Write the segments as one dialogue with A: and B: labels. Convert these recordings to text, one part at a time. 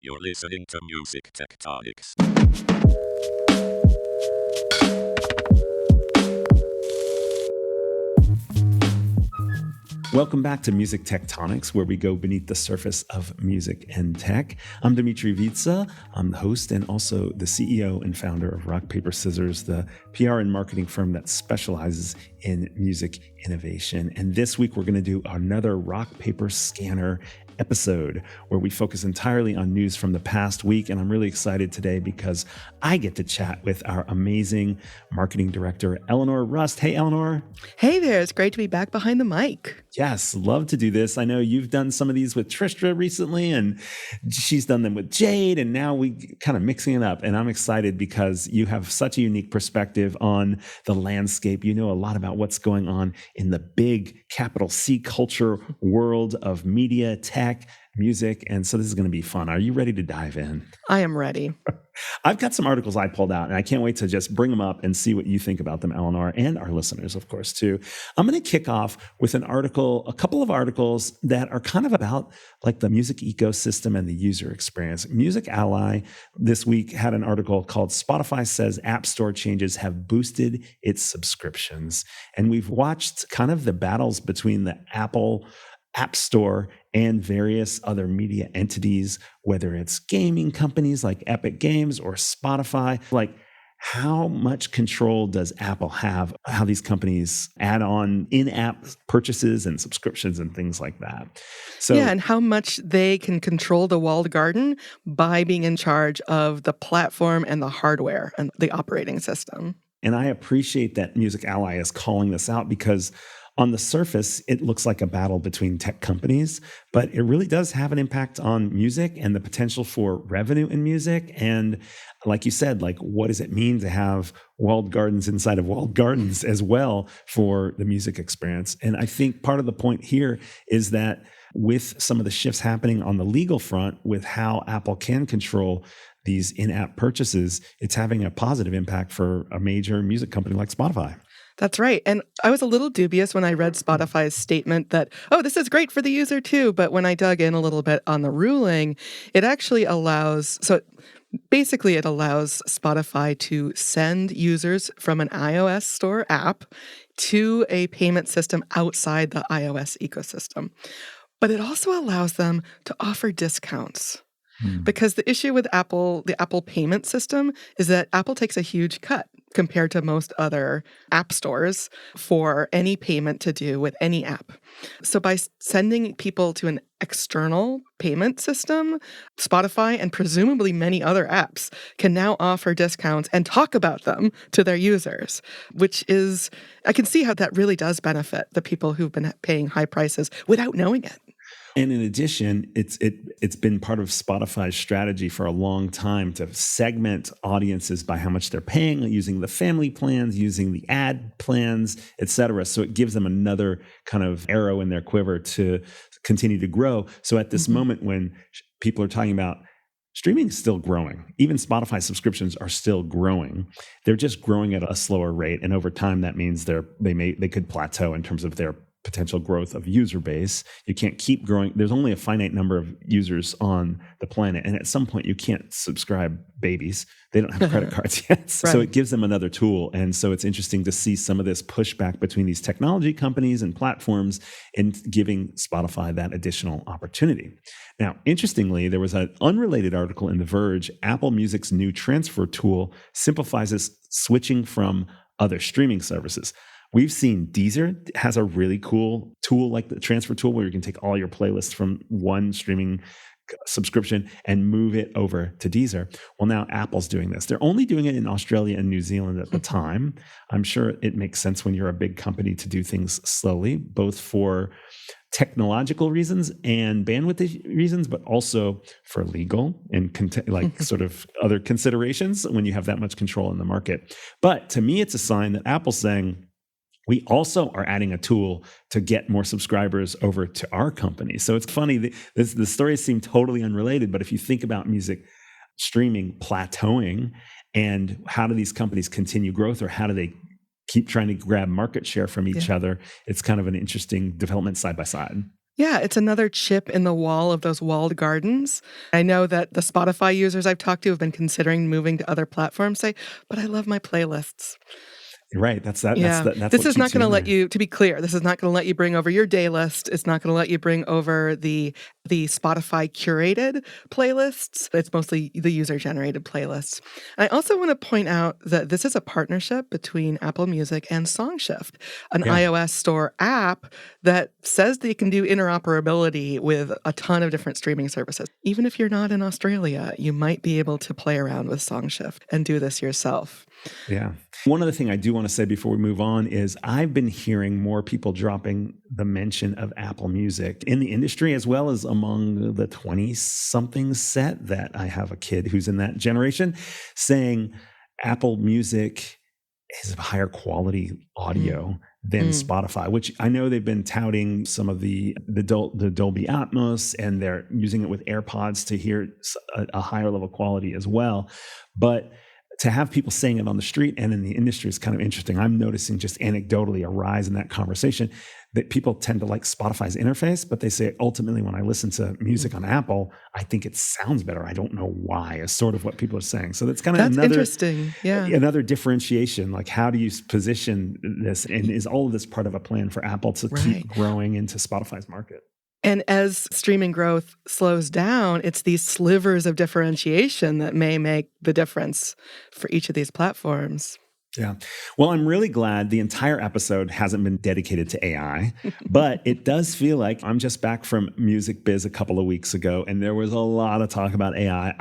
A: You're listening to Music Tectonics.
B: Welcome back to Music Tectonics, where we go beneath the surface of music and tech. I'm Dmitri I'm the host and also the CEO and founder of Rock, Paper, Scissors, the PR and marketing firm that specializes in music innovation. And this week, we're going to do another Rock, Paper, Scanner episode where we focus entirely on news from the past week. And I'm really excited today because I get to chat with our amazing marketing director, Eleanor Rust. Hey, Eleanor.
C: Hey there. It's great to be back behind the mic.
B: Yes, love to do this. I know you've done some of these with Tristra recently, and she's done them with Jade, and now we kind of mixing it up. And I'm excited because you have such a unique perspective on the landscape. You know a lot about what's going on in the big capital C culture world of media, tech, music. And so this is going to be fun. Are you ready to dive in?
C: I am ready.
B: I've got some articles I pulled out, and I can't wait to just bring them up and see what you think about them, Eleanor, and our listeners, of course, too. I'm going to kick off with a couple of articles that are kind of about like the music ecosystem and the user experience. Music Ally this week had an article called Spotify Says App Store Changes Have Boosted Its Subscriptions. And we've watched kind of the battles between the Apple App Store and various other media entities, whether it's gaming companies like Epic Games or Spotify. Like, how much control does Apple have? How these companies add on in-app purchases and subscriptions and things like that. So,
C: yeah, and how much they can control the walled garden by being in charge of the platform and the hardware and the operating system.
B: And I appreciate that Music Ally is calling this out because on the surface, it looks like a battle between tech companies, but it really does have an impact on music and the potential for revenue in music. And like you said, like, what does it mean to have walled gardens inside of walled gardens as well for the music experience? And I think part of the point here is that with some of the shifts happening on the legal front with how Apple can control these in-app purchases, it's having a positive impact for a major music company like Spotify.
C: That's right. And I was a little dubious when I read Spotify's statement that, oh, this is great for the user too. But when I dug in a little bit on the ruling, it actually allows Spotify to send users from an iOS store app to a payment system outside the iOS ecosystem. But it also allows them to offer discounts. Because the issue with the Apple payment system is that Apple takes a huge cut compared to most other app stores for any payment to do with any app. So by sending people to an external payment system, Spotify and presumably many other apps can now offer discounts and talk about them to their users, which is, I can see how that really does benefit the people who've been paying high prices without knowing it.
B: And in addition, it's been part of Spotify's strategy for a long time to segment audiences by how much they're paying, using the family plans, using the ad plans, et cetera. So it gives them another kind of arrow in their quiver to continue to grow. So at this moment when people are talking about streaming is still growing, even Spotify subscriptions are still growing. They're just growing at a slower rate. And over time, that means they could plateau in terms of their potential growth of user base. You can't keep growing. There's only a finite number of users on the planet. And at some point you can't subscribe babies. They don't have credit cards yet. Right. So it gives them another tool. And so it's interesting to see some of this pushback between these technology companies and platforms and giving Spotify that additional opportunity. Now, interestingly, there was an unrelated article in The Verge. Apple Music's new transfer tool simplifies switching from other streaming services. We've seen Deezer has a really cool tool like the transfer tool where you can take all your playlists from one streaming subscription and move it over to Deezer. Well, now Apple's doing this. They're only doing it in Australia and New Zealand at the time. I'm sure it makes sense when you're a big company to do things slowly, both for technological reasons and bandwidth reasons, but also for legal and sort of other considerations when you have that much control in the market. But to me, it's a sign that Apple's saying, we also are adding a tool to get more subscribers over to our company. So it's funny, the stories seem totally unrelated, but if you think about music streaming plateauing and how do these companies continue growth or how do they keep trying to grab market share from each other, it's kind of an interesting development side by side.
C: Yeah, it's another chip in the wall of those walled gardens. I know that the Spotify users I've talked to have been considering moving to other platforms, say, but I love my playlists.
B: Right.
C: Yeah.
B: That's
C: This
B: what
C: is not
B: keeps you
C: gonna
B: in
C: let
B: there.
C: you, to be clear, this is not gonna let you bring over your day list. It's not gonna let you bring over the Spotify curated playlists. It's mostly the user-generated playlists. I also wanna point out that this is a partnership between Apple Music and SongShift, an
B: Yeah.
C: iOS store app that says that you can do interoperability with a ton of different streaming services. Even if you're not in Australia, you might be able to play around with SongShift and do this yourself.
B: Yeah. One other thing I do want to say before we move on is I've been hearing more people dropping the mention of Apple Music in the industry as well as among the 20 something set that I have a kid who's in that generation saying Apple Music is higher quality
C: Mm,
B: audio than
C: mm.
B: Spotify, which I know they've been touting some of the Dolby Atmos, and they're using it with AirPods to hear a higher level quality as well. But to have people saying it on the street and in the industry is kind of interesting. I'm noticing just anecdotally a rise in that conversation that people tend to like Spotify's interface, but they say ultimately when I listen to music on Apple, I think it sounds better. I don't know why, is sort of what people are saying. So that's kind of
C: That's interesting. Yeah.
B: another differentiation. Like, how do you position this? And is all of this part of a plan for Apple to keep
C: Right.
B: growing into Spotify's market?
C: And as streaming growth slows down, it's these slivers of differentiation that may make the difference for each of these platforms.
B: Yeah. Well, I'm really glad the entire episode hasn't been dedicated to AI, but it does feel like I'm just back from Music Biz a couple of weeks ago, and there was a lot of talk about AI.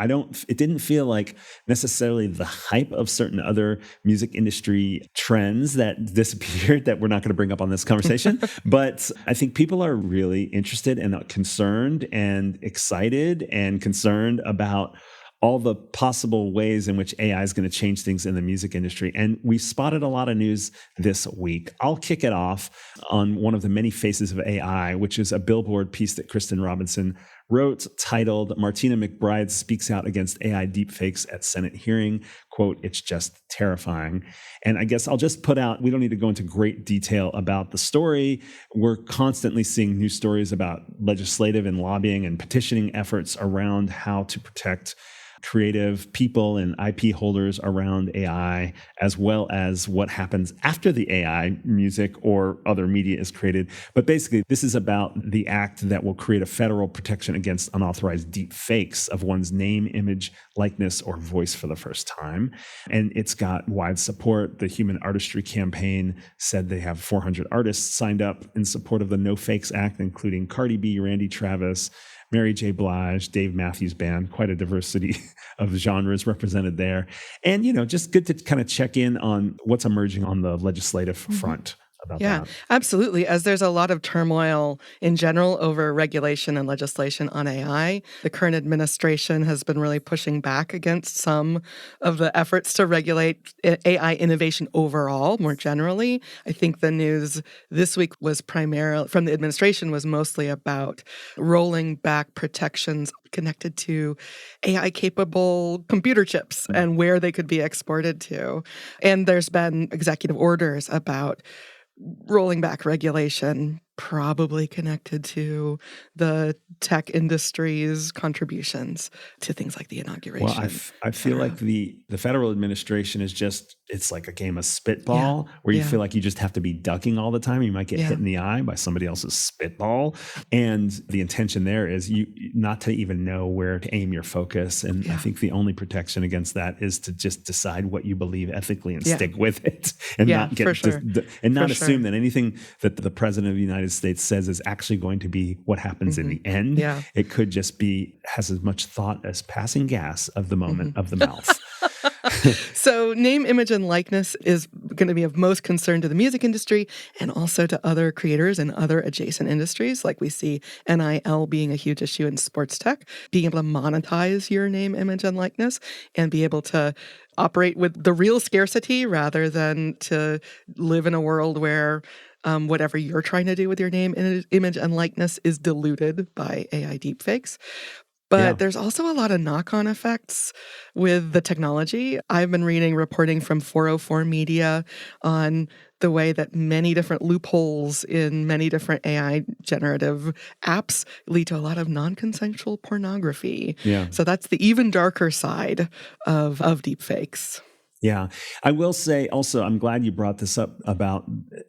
B: It didn't feel like necessarily the hype of certain other music industry trends that disappeared that we're not going to bring up on this conversation. But I think people are really interested and concerned and excited and concerned about all the possible ways in which AI is going to change things in the music industry. And we spotted a lot of news this week. I'll kick it off on one of the many faces of AI, which is a Billboard piece that Kristen Robinson wrote titled Martina McBride Speaks Out Against AI Deepfakes at Senate Hearing. Quote, "It's just terrifying." And I guess I'll just put out, we don't need to go into great detail about the story. We're constantly seeing news stories about legislative and lobbying and petitioning efforts around how to protect creative people and IP holders around AI, as well as what happens after the AI music or other media is created. But basically, this is about the act that will create a federal protection against unauthorized deep fakes of one's name, image, likeness, or voice for the first time. And it's got wide support. The Human Artistry Campaign said they have 400 artists signed up in support of the No Fakes Act, including Cardi B, Randy Travis, Mary J. Blige, Dave Matthews Band, quite a diversity of genres represented there. And, just good to kind of check in on what's emerging on the legislative front about
C: Yeah,
B: that.
C: absolutely. As there's a lot of turmoil in general over regulation and legislation on AI, the current administration has been really pushing back against some of the efforts to regulate AI innovation overall, more generally. I think the news this week was primarily from the administration was mostly about rolling back protections connected to AI capable computer chips and where they could be exported to. And there's been executive orders about rolling back regulation, probably connected to the tech industry's contributions to things like the
B: Well,
C: inauguration,
B: I
C: et
B: feel like
C: cetera.
B: the federal administration is just, it's like a game of
C: Yeah,
B: spitball where you
C: yeah,
B: feel like you just have to be ducking all the time. You might get hit
C: yeah.
B: in the eye by somebody else's spitball. And the intention there is you not to even know where to aim your focus. And I
C: Yeah.
B: think the only protection against that is to just decide what you believe ethically and
C: Yeah.
B: stick with it and
C: Yeah,
B: not
C: for
B: get
C: sure.
B: and
C: For
B: not assume
C: sure.
B: that anything that the president of the United States says is actually going to be what happens in
C: Mhm.
B: the end.
C: Yeah.
B: It could just be, has as much thought as passing gas of the moment
C: Mhm.
B: of the mouth.
C: So, name, image, and likeness is going to be of most concern to the music industry and also to other creators in other adjacent industries. Like we see NIL being a huge issue in sports tech, being able to monetize your name, image, and likeness and be able to operate with the real scarcity rather than to live in a world where whatever you're trying to do with your name, image, and likeness is diluted by AI deepfakes.
B: Yeah.
C: But there's also a lot of knock-on effects with the technology. I've been reading reporting from 404 Media on the way that many different loopholes in many different AI generative apps lead to a lot of non-consensual pornography.
B: Yeah.
C: So that's the even darker side of deepfakes.
B: Yeah. I will say also, I'm glad you brought this up about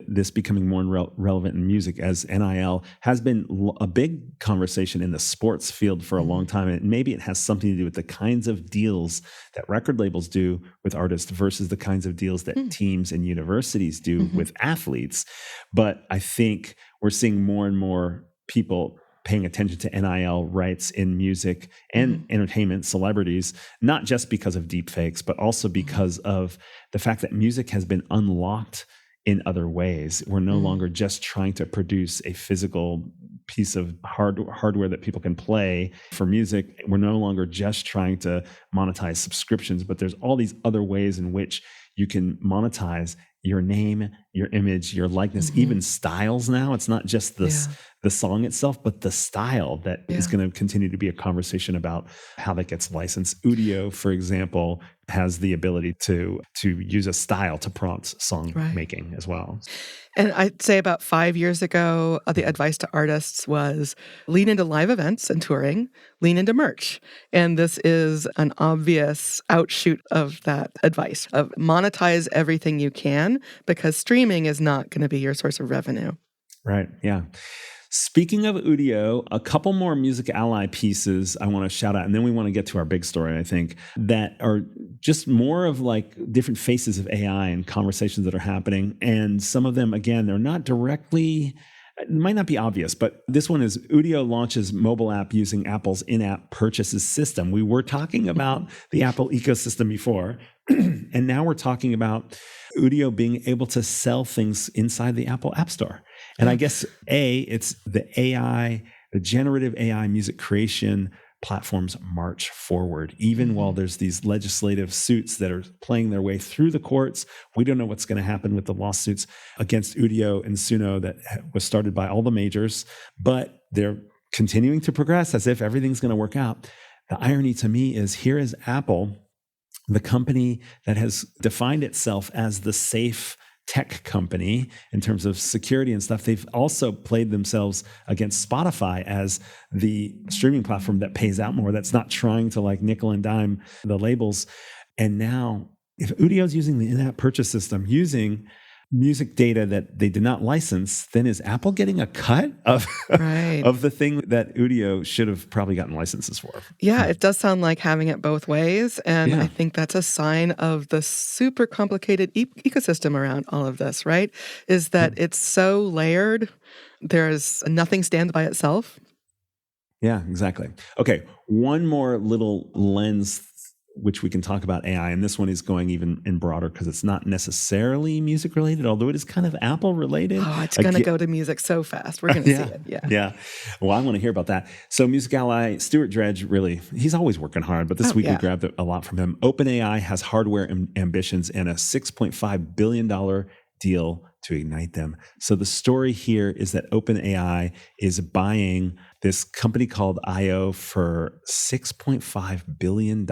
B: this becoming more relevant in music, as NIL has been a big conversation in the sports field for a long time. And maybe it has something to do with the kinds of deals that record labels do with artists versus the kinds of deals that teams and universities do with athletes. But I think we're seeing more and more people paying attention to NIL rights in music and entertainment, celebrities, not just because of deepfakes, but also because of the fact that music has been unlocked in other ways. We're no longer just trying to produce a physical piece of hardware that people can play for music. We're no longer just trying to monetize subscriptions, but there's all these other ways in which you can monetize your name, your image, your likeness, even styles now. It's not just the song itself, but the style that is going to continue to be a conversation about how that gets licensed. Udio, for example, has the ability to use a style to prompt song making as well.
C: And I'd say about 5 years ago, the advice to artists was lean into live events and touring, lean into merch. And this is an obvious outshoot of that advice of monetize everything you can, because streaming is not going to be your source of revenue.
B: Right. Yeah. Speaking of Udio, a couple more Music Ally pieces I want to shout out, and then we want to get to our big story, I think, that are just more of like different faces of AI and conversations that are happening. And some of them, again, they're not directly, it might not be obvious, but this one is Udio launches mobile app using Apple's in-app purchases system. We were talking about the Apple ecosystem before, and now we're talking about Udio being able to sell things inside the Apple App Store. And I guess, it's the AI, the generative AI music creation platforms march forward, even while there's these legislative suits that are playing their way through the courts. We don't know what's going to happen with the lawsuits against Udio and Suno that was started by all the majors, but they're continuing to progress as if everything's going to work out. The irony to me is here is Apple, the company that has defined itself as the safe tech company in terms of security and stuff. They've also played themselves against Spotify as the streaming platform that pays out more, that's not trying to like nickel and dime the labels. And now if Udio's using the in-app purchase system, using music data that they did not license, then is Apple getting a cut of, of the thing that Udio should have probably gotten licenses for?
C: Yeah, it does sound like having it both ways. And I think that's a sign of the super complicated ecosystem around all of this, right? Is that it's so layered. There's nothing stands by itself.
B: Yeah, exactly. Okay, one more little lens which we can talk about AI, and this one is going even in broader because it's not necessarily music related, although it is kind of Apple related.
C: Oh, it's going to go to music so fast. We're going to see it.
B: Yeah. Well, I want to hear about that. So Music Ally, Stuart Dredge, really, he's always working hard, but this week we grabbed a lot from him. OpenAI has hardware ambitions and a $6.5 billion deal to ignite them. So the story here is that OpenAI is buying this company called IO for $6.5 billion.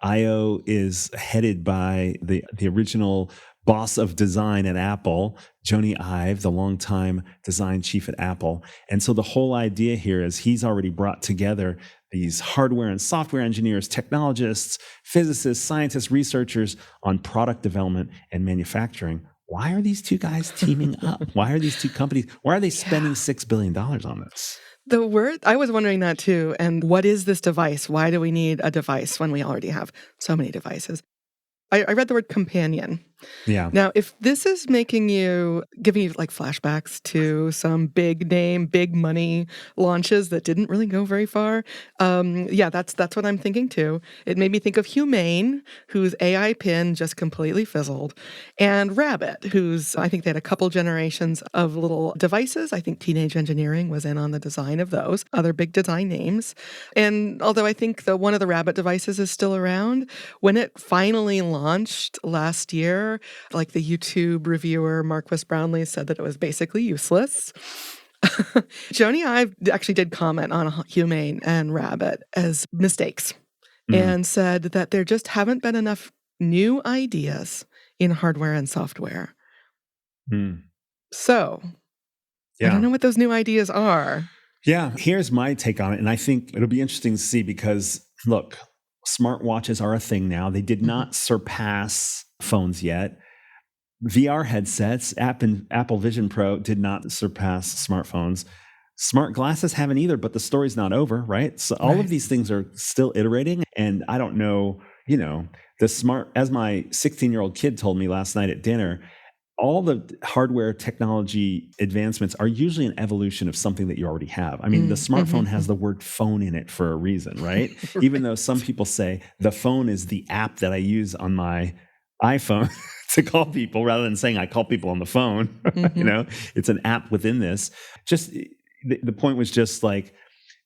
B: IO is headed by the original boss of design at Apple, Jony Ive, the longtime design chief at Apple. And so the whole idea here is he's already brought together these hardware and software engineers, technologists, physicists, scientists, researchers on product development and manufacturing. Why are these two guys teaming up? Why are these two companies, why are they spending $6 billion on this?
C: The word, I was wondering that too. And what is this device? Why do we need a device when we already have so many devices? I read the word companion.
B: Yeah.
C: Now, if this is giving you like flashbacks to some big name, big money launches that didn't really go very far, that's what I'm thinking too. It made me think of Humane, whose AI pin just completely fizzled, and Rabbit, I think they had a couple generations of little devices. I think Teenage Engineering was in on the design of those, other big design names. And although I think one of the Rabbit devices is still around, when it finally launched last year, like the YouTube reviewer Marquis Brownlee said that it was basically useless. Jony Ive actually did comment on Humane and Rabbit as mistakes and said that there just haven't been enough new ideas in hardware and software.
B: Hmm.
C: So I don't know what those new ideas are.
B: Yeah, here's my take on it. And I think it'll be interesting to see because, look, smartwatches are a thing now. They did not surpass phones yet. VR headsets, Apple Vision Pro did not surpass smartphones. Smart glasses haven't either, but the story's not over, right? So all of these things are still iterating. And I don't know, as my 16-year-old kid told me last night at dinner, all the hardware technology advancements are usually an evolution of something that you already have. I mean, the smartphone has the word phone in it for a reason, right? Even though some people say the phone is the app that I use on my iPhone to call people rather than saying I call people on the phone, it's an app within this. Just the point was just like,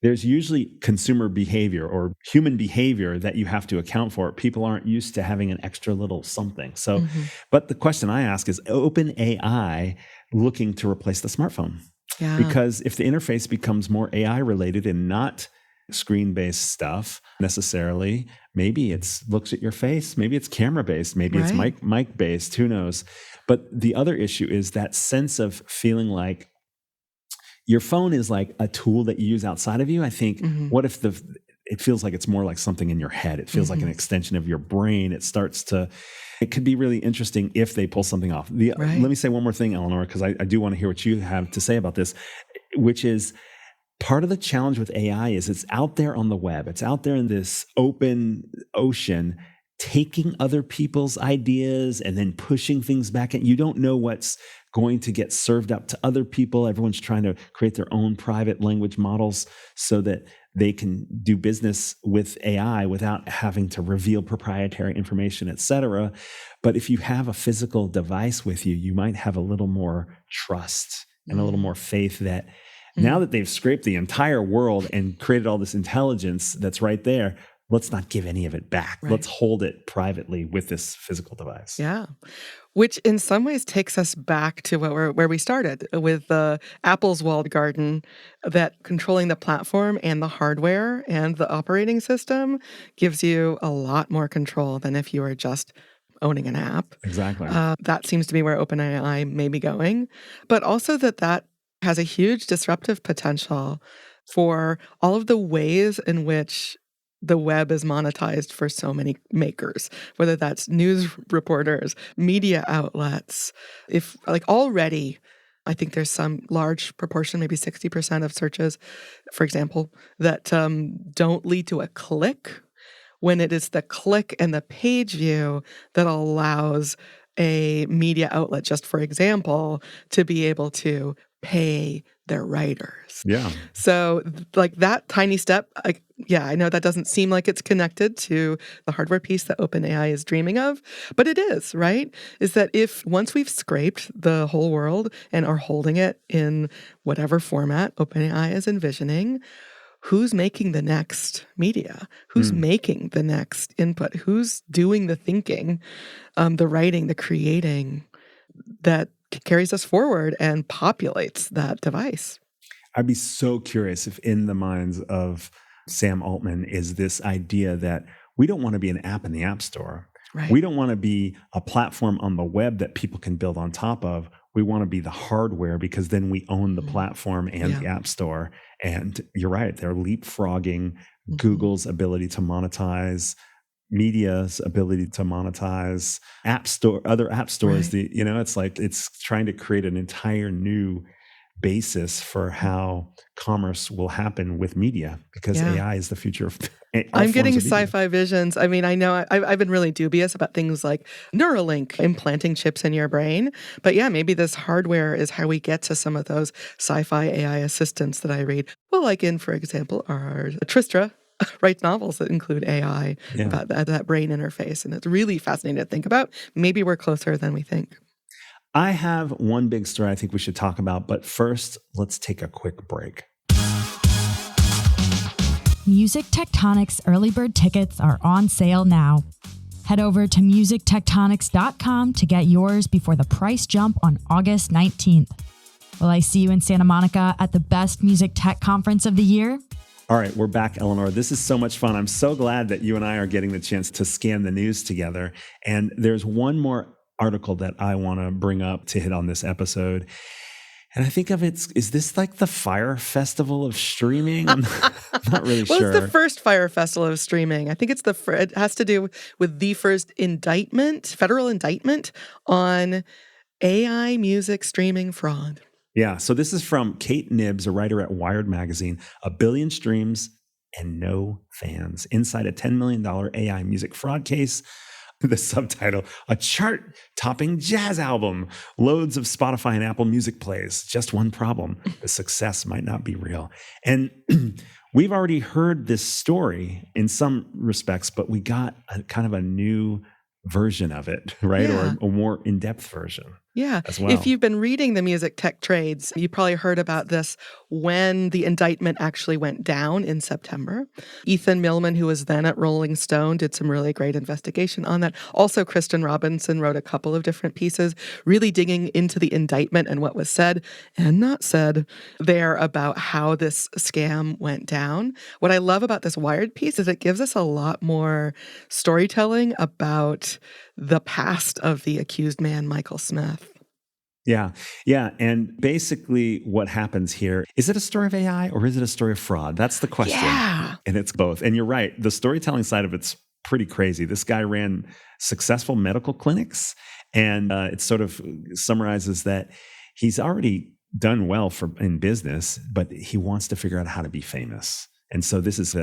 B: there's usually consumer behavior or human behavior that you have to account for. People aren't used to having an extra little something. So, but the question I ask is OpenAI looking to replace the smartphone?
C: Yeah.
B: Because if the interface becomes more AI related and not screen-based stuff necessarily, maybe it looks at your face, maybe it's camera-based, maybe it's mic-based, who knows? But the other issue is that sense of feeling like your phone is like a tool that you use outside of you. I think, what if it feels like it's more like something in your head? It feels like an extension of your brain. It could be really interesting if they pull something off. Let me say one more thing, Eleanor, because I do want to hear what you have to say about this, which is part of the challenge with AI is it's out there on the web. It's out there in this open ocean, taking other people's ideas and then pushing things back. And you don't know what's going to get served up to other people. Everyone's trying to create their own private language models so that they can do business with AI without having to reveal proprietary information, et cetera. But if you have a physical device with you, you might have a little more trust and a little more faith that now that they've scraped the entire world and created all this intelligence that's right there, let's not give any of it back. Let's hold it privately with this physical device.
C: Yeah. Which in some ways takes us back to where we started with Apple's walled garden, that controlling the platform and the hardware and the operating system gives you a lot more control than if you were just owning an app.
B: Exactly.
C: That seems to be where OpenAI may be going, but also that has a huge disruptive potential for all of the ways in which the web is monetized for so many makers, whether that's news reporters, media outlets. If already, I think there's some large proportion, maybe 60% of searches, for example, that don't lead to a click, when it is the click and the page view that allows a media outlet, just for example, to be able to pay their writers.
B: Yeah.
C: So that tiny step, I know that doesn't seem like it's connected to the hardware piece that OpenAI is dreaming of, but it is, right? Is that if once we've scraped the whole world and are holding it in whatever format OpenAI is envisioning, who's making the next media? Who's making the next input? Who's doing the thinking, the writing, the creating that carries us forward and populates that device?
B: I'd be so curious if in the minds of Sam Altman is this idea that we don't want to be an app in the App Store.
C: Right.
B: We don't want to be a platform on the web that people can build on top of. We want to be the hardware because then we own the platform and the App Store. And you're right, they're leapfrogging Google's ability to monetize, media's ability to monetize, other app stores.
C: Right.
B: It's like it's trying to create an entire new basis for how commerce will happen with media, because AI is the future of
C: I'm getting sci-fi visions. I mean, I know I've been really dubious about things like Neuralink implanting chips in your brain. But yeah, maybe this hardware is how we get to some of those sci-fi AI assistants that I read. Well, like in, for example, our Tristra writes novels that include AI about that brain interface. And it's really fascinating to think about. Maybe we're closer than we think.
B: I have one big story I think we should talk about, but first, let's take a quick break.
D: Music Tectonics early bird tickets are on sale now. Head over to musictectonics.com to get yours before the price jump on August 19th. Will I see you in Santa Monica at the best music tech conference of the year?
B: All right, we're back, Eleanor. This is so much fun. I'm so glad that you and I are getting the chance to scan the news together. And there's one more article that I want to bring up to hit on this episode. And I think of it, is this like the Fire Festival of streaming? I'm not really sure.
C: Well, it's the first Fire Festival of streaming. I think it's it has to do with the first federal indictment on AI music streaming fraud.
B: Yeah, so this is from Kate Nibbs, a writer at Wired Magazine. 1 billion streams and no fans. Inside a $10 million AI music fraud case. The subtitle, a chart-topping jazz album. Loads of Spotify and Apple Music plays. Just one problem. The success might not be real. And we've already heard this story in some respects, but we got a kind of a new version of it, right?
C: Yeah.
B: Or a more in-depth version.
C: Yeah.
B: As well.
C: If you've been reading the music tech trades, you probably heard about this when the indictment actually went down in September. Ethan Millman, who was then at Rolling Stone, did some really great investigation on that. Also, Kristen Robinson wrote a couple of different pieces, really digging into the indictment and what was said and not said there about how this scam went down. What I love about this Wired piece is it gives us a lot more storytelling about the past of the accused man, Michael Smith.
B: Yeah. And basically what happens here, is it a story of AI or is it a story of fraud? That's the question.
C: Yeah.
B: And it's both. And you're right. The storytelling side of it's pretty crazy. This guy ran successful medical clinics, and it sort of summarizes that he's already done well in business, but he wants to figure out how to be famous. And so this is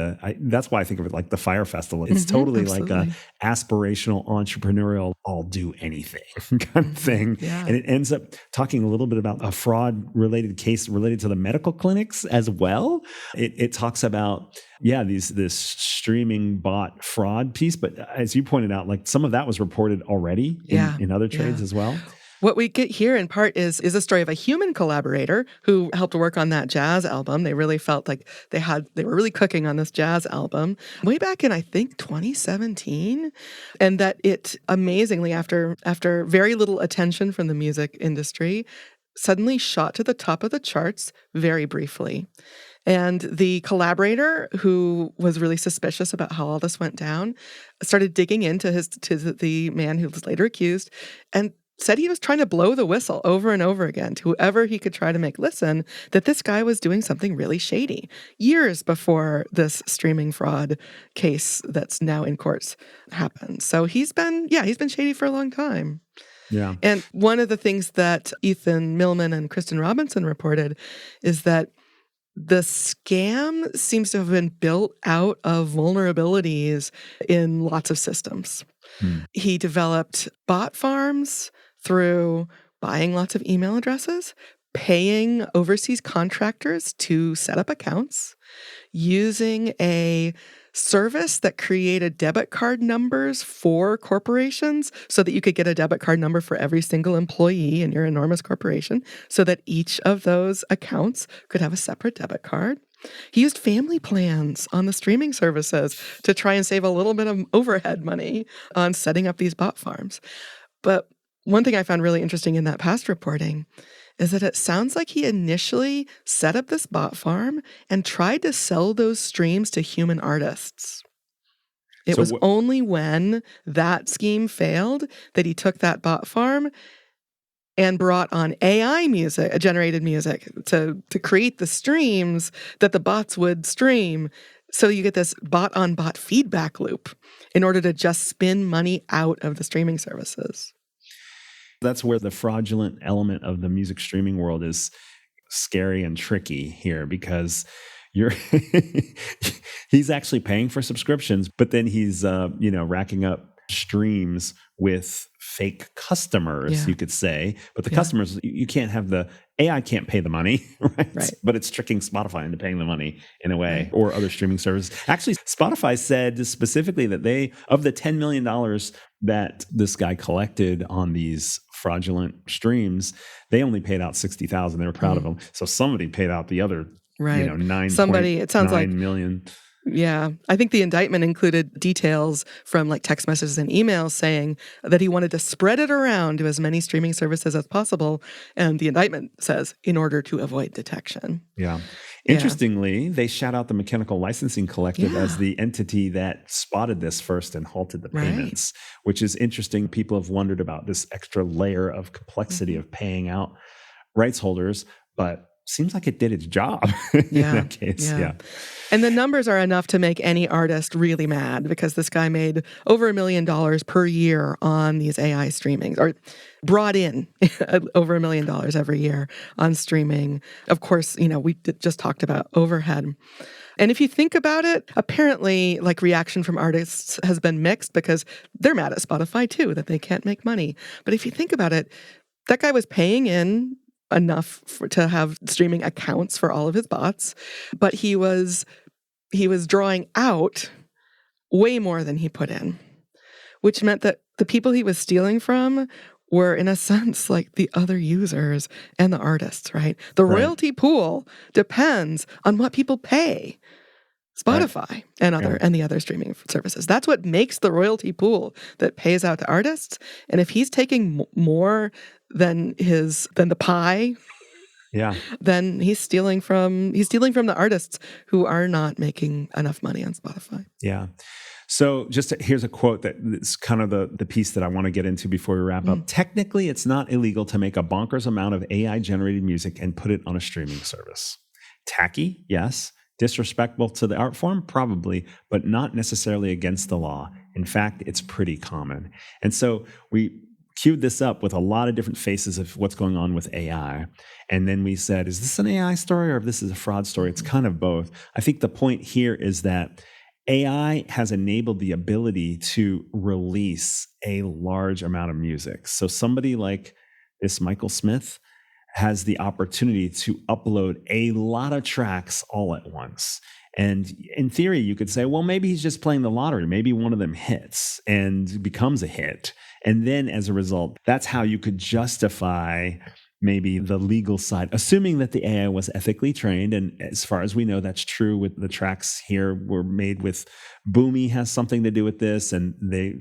B: that's why I think of it like the Fire Festival. It's totally
C: absolutely.
B: like a aspirational, entrepreneurial, I'll do anything kind of thing.
C: Yeah.
B: And it ends up talking a little bit about a fraud-related case related to the medical clinics as well. It talks about, this streaming bot fraud piece. But as you pointed out, like some of that was reported already in other trades as well.
C: What we get here in part is a story of a human collaborator who helped work on that jazz album. They really felt like they were really cooking on this jazz album way back in, I think, 2017. And that it amazingly, after very little attention from the music industry, suddenly shot to the top of the charts very briefly. And the collaborator, who was really suspicious about how all this went down, started digging into the man who was later accused, and said he was trying to blow the whistle over and over again to whoever he could try to make listen that this guy was doing something really shady years before this streaming fraud case that's now in courts happened. So he's been shady for a long time.
B: Yeah.
C: And one of the things that Ethan Millman and Kristen Robinson reported is that the scam seems to have been built out of vulnerabilities in lots of systems. He developed bot farms through buying lots of email addresses, paying overseas contractors to set up accounts, using a service that created debit card numbers for corporations so that you could get a debit card number for every single employee in your enormous corporation so that each of those accounts could have a separate debit card. He used family plans on the streaming services to try and save a little bit of overhead money on setting up these bot farms. But one thing I found really interesting in that past reporting is that it sounds like he initially set up this bot farm and tried to sell those streams to human artists. It was only when that scheme failed that he took that bot farm and brought on AI music, generated music, to create the streams that the bots would stream. So you get this bot-on-bot feedback loop in order to just spin money out of the streaming services.
B: That's where the fraudulent element of the music streaming world is scary and tricky here, because he's actually paying for subscriptions, but then he's racking up streams with fake customers, you could say. But the customers, you can't have the AI can't pay the money, right? But it's tricking Spotify into paying the money in a way, or other streaming services. Actually, Spotify said specifically that of the $10 million that this guy collected on these fraudulent streams, they only paid out $60,000. They were proud of him. So somebody paid out the other,
C: Right.
B: $9
C: Somebody, it sounds like
B: million.
C: Yeah. I think the indictment included details from like text messages and emails saying that he wanted to spread it around to as many streaming services as possible. And the indictment says, in order to avoid detection.
B: Yeah.
C: Yeah.
B: Interestingly, they shout out the Mechanical Licensing Collective as
C: Yeah.
B: the entity that spotted this first and halted the
C: Right.
B: payments, which is interesting. People have wondered about this extra layer of complexity of paying out rights holders, but seems like it did its job in that case. Yeah.
C: And the numbers are enough to make any artist really mad because this guy made over $1 million per year on these AI streamings, or brought in over $1 million every year on streaming. Of course, we just talked about overhead. And if you think about it, apparently, like, reaction from artists has been mixed because they're mad at Spotify too, that they can't make money. But if you think about it, that guy was paying in enough to have streaming accounts for all of his bots, but he was drawing out way more than he put in, which meant that the people he was stealing from were, in a sense, like the other users and the artists, right? The royalty pool depends on what people pay Spotify and the other streaming services. That's what makes the royalty pool that pays out to artists. And if he's taking more than the pie, then he's stealing from the artists who are not making enough money on Spotify.
B: Yeah. So here's a quote that's kind of the piece that I want to get into before we wrap up. Technically, it's not illegal to make a bonkers amount of AI-generated music and put it on a streaming service. Tacky, yes. Disrespectful to the art form, probably, but not necessarily against the law. In fact, it's pretty common. And so we queued this up with a lot of different faces of what's going on with AI. And then we said, is this an AI story or if this is a fraud story? It's kind of both. I think the point here is that AI has enabled the ability to release a large amount of music. So somebody like this Michael Smith has the opportunity to upload a lot of tracks all at once. And in theory, you could say, well, maybe he's just playing the lottery. Maybe one of them hits and becomes a hit. And then as a result, that's how you could justify maybe the legal side, assuming that the AI was ethically trained. And as far as we know, that's true with the tracks here were made with Boomi has something to do with this. And they,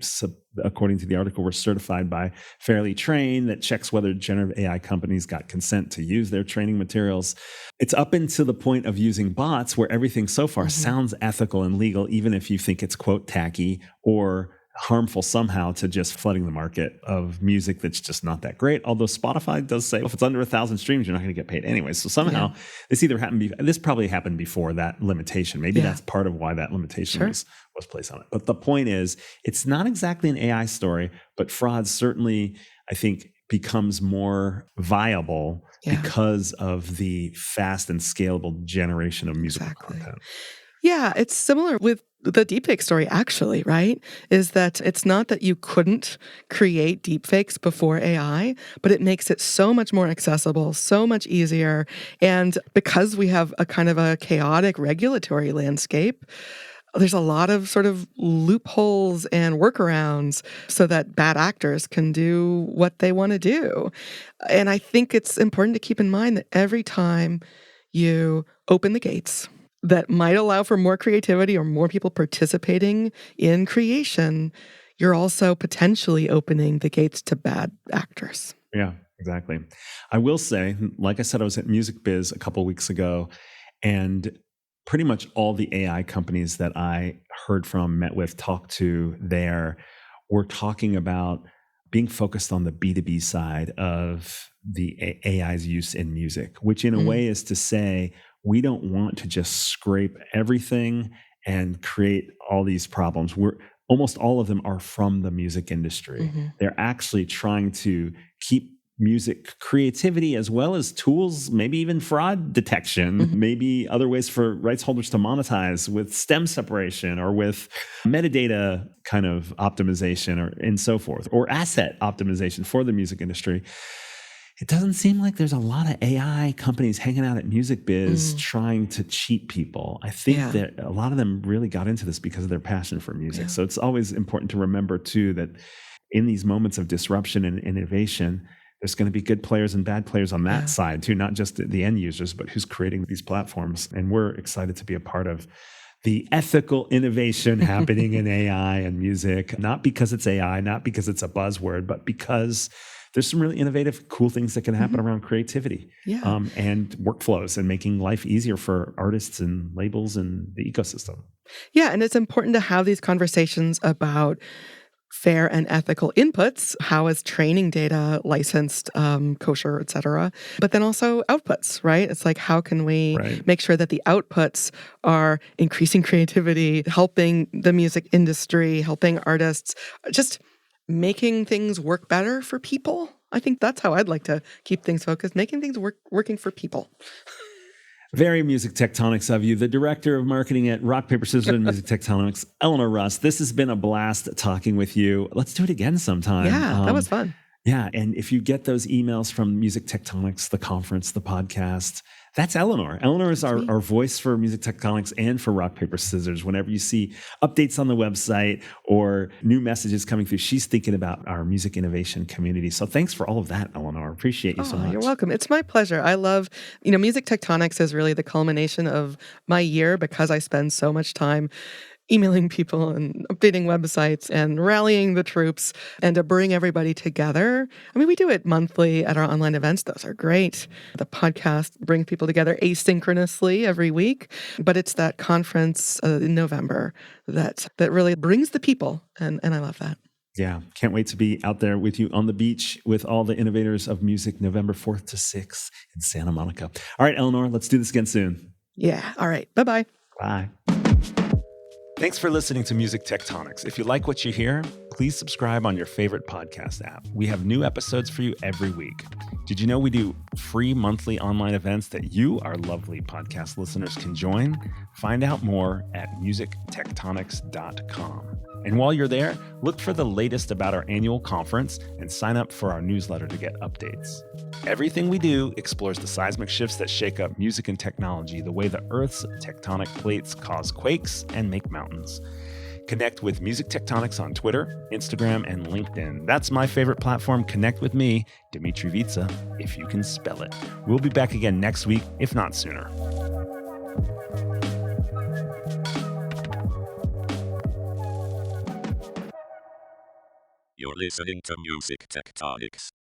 B: according to the article, were certified by Fairly Trained that checks whether generative AI companies got consent to use their training materials. It's up until the point of using bots where everything so far sounds ethical and legal, even if you think it's, quote, tacky or harmful somehow to just flooding the market of music that's just not that great. Although Spotify does say, if it's under 1,000 streams, you're not going to get paid anyway. So somehow this either happened, this probably happened before that limitation. Maybe that's part of why that limitation was placed on it. But the point is, it's not exactly an AI story, but fraud certainly, I think, becomes more viable because of the fast and scalable generation of musical content.
C: Yeah, it's similar with the deepfake story, actually, right? Is that it's not that you couldn't create deepfakes before AI, but it makes it so much more accessible, so much easier. And because we have a kind of a chaotic regulatory landscape, there's a lot of sort of loopholes and workarounds so that bad actors can do what they want to do. And I think it's important to keep in mind that every time you open the gates that might allow for more creativity or more people participating in creation, you're also potentially opening the gates to bad actors.
B: Yeah, exactly. I will say, like I said, I was at Music Biz a couple of weeks ago, and pretty much all the AI companies that I heard from, met with, talked to there were talking about being focused on the B2B side of the AI's use in music, which in a way is to say, we don't want to just scrape everything and create all these problems. Almost all of them are from the music industry. They're actually trying to keep music creativity as well as tools, maybe even fraud detection, maybe other ways for rights holders to monetize with stem separation or with metadata kind of optimization and so forth, or asset optimization for the music industry. It doesn't seem like there's a lot of AI companies hanging out at Music Biz trying to cheat people. I think that a lot of them really got into this because of their passion for music. So it's always important to remember, too, that in these moments of disruption and innovation, there's going to be good players and bad players on that side, too, not just the end users, but who's creating these platforms. And we're excited to be a part of the ethical innovation happening in AI and music, not because it's AI, not because it's a buzzword, but because there's some really innovative, cool things that can happen around creativity and workflows and making life easier for artists and labels and the ecosystem.
C: Yeah, and it's important to have these conversations about fair and ethical inputs. How is training data licensed, kosher, et cetera? But then also outputs, right? It's like, how can we make sure that the outputs are increasing creativity, helping the music industry, helping artists, just making things work better for people? I think that's how I'd like to keep things focused, making things working for people.
B: Very Music Tectonics of you, the director of marketing at Rock, Paper, Scissors, and Music Tectonics, Eleanor Russ. This has been a blast talking with you. Let's do it again sometime.
C: Yeah, that was fun.
B: Yeah, and if you get those emails from Music Tectonics, the conference, the podcast, that's Eleanor. Eleanor is our voice for Music Tectonics and for Rock, Paper, Scissors. Whenever you see updates on the website or new messages coming through, she's thinking about our music innovation community. So thanks for all of that, Eleanor. Appreciate you so much.
C: You're welcome. It's my pleasure. I love, Music Tectonics is really the culmination of my year because I spend so much time emailing people and updating websites and rallying the troops and to bring everybody together. I mean, we do it monthly at our online events. Those are great. The podcast brings people together asynchronously every week, but it's that conference in November that really brings the people, and I love that.
B: Yeah, can't wait to be out there with you on the beach with all the innovators of music, November 4th to 6th in Santa Monica. All right, Eleanor, let's do this again soon.
C: Yeah, all right. Bye-bye.
B: Bye. Thanks for listening to Music Tectonics. If you like what you hear, please subscribe on your favorite podcast app. We have new episodes for you every week. Did you know we do free monthly online events that you, our lovely podcast listeners, can join? Find out more at musictectonics.com. And while you're there, look for the latest about our annual conference and sign up for our newsletter to get updates. Everything we do explores the seismic shifts that shake up music and technology, the way the Earth's tectonic plates cause quakes and make mountains. Connect with Music Tectonics on Twitter, Instagram, and LinkedIn. That's my favorite platform. Connect with me, Dmitri Vitsa, if you can spell it. We'll be back again next week, if not sooner.
A: You're listening to Music Tectonics.